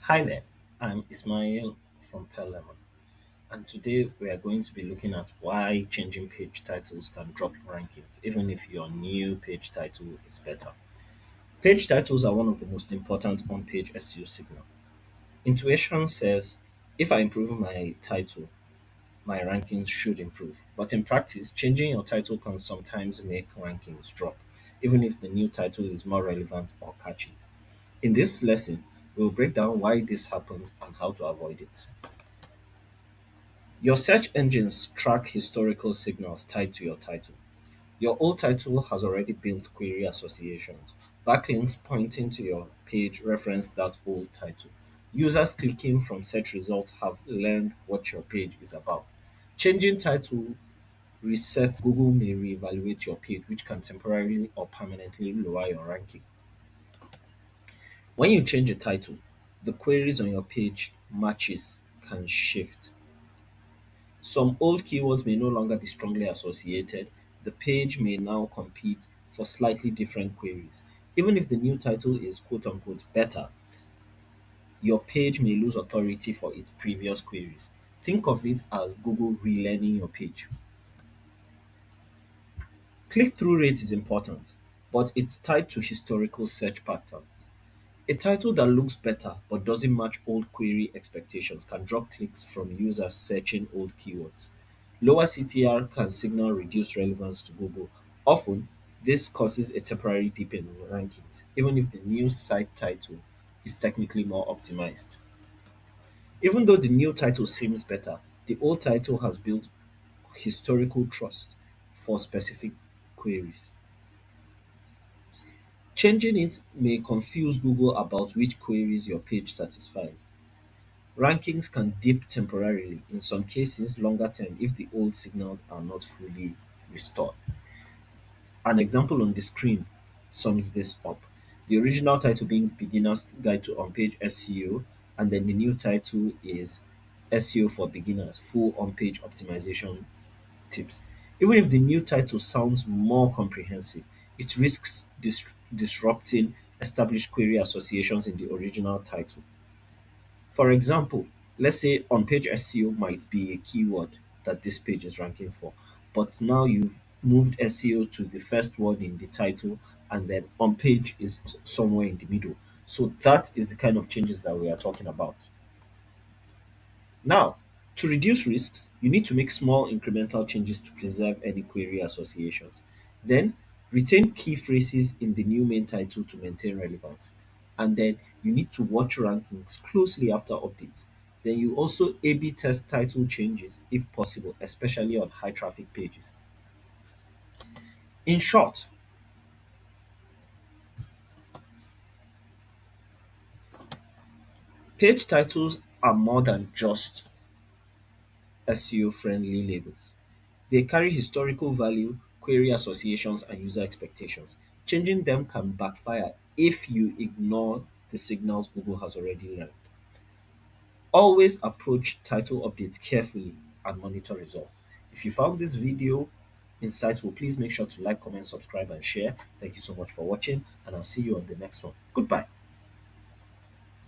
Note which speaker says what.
Speaker 1: Hi there, I'm Ismail from Pellemon, and today we are going to be looking at why changing page titles can drop rankings, even if your new page title is better. Page titles are one of the most important on page SEO signal. Intuition says if I improve my title, my rankings should improve. But in practice, changing your title can sometimes make rankings drop, even if the new title is more relevant or catchy. In this lesson, we'll break down why this happens and how to avoid it. Your search engines track historical signals tied to your title. Your old title has already built query associations. Backlinks pointing to your page reference that old title. Users clicking from search results have learned what your page is about. Changing title reset Google may reevaluate your page, which can temporarily or permanently lower your ranking. When you change a title, the queries on your page matches can shift. Some old keywords may no longer be strongly associated. The page may now compete for slightly different queries. Even if the new title is quote unquote better, your page may lose authority for its previous queries. Think of it as Google relearning your page. Click through rate is important, but it's tied to historical search patterns. A title that looks better but doesn't match old query expectations can drop clicks from users searching old keywords. Lower CTR can signal reduced relevance to Google. Often, this causes a temporary dip in rankings, even if the new site title is technically more optimized. Even though the new title seems better, the old title has built historical trust for specific queries. Changing it may confuse Google about which queries your page satisfies. Rankings can dip temporarily, in some cases longer term if the old signals are not fully restored. An example on the screen sums this up. The original title being Beginner's Guide to On-Page SEO, and then the new title is SEO for Beginners, Full On-Page Optimization Tips. Even if the new title sounds more comprehensive, it risks disrupting established query associations in the original title. For example, let's say on page SEO might be a keyword that this page is ranking for, but now you've moved SEO to the first word in the title and then on page is somewhere in the middle. So that is the kind of changes that we are talking about. Now, to reduce risks, you need to make small incremental changes to preserve any query associations. Then, retain key phrases in the new main title to maintain relevance. And then, you need to watch rankings closely after updates. Then, you also A B test title changes if possible, especially on high traffic pages. In short, page titles are more than just SEO friendly labels. They carry historical value, query associations, and user expectations. Changing them can backfire if you ignore the signals Google has already learned. Always approach title updates carefully and monitor results. If you found this video insightful, please make sure to like, comment, subscribe, and share. Thank you so much for watching, and I'll see you on the next one. Goodbye.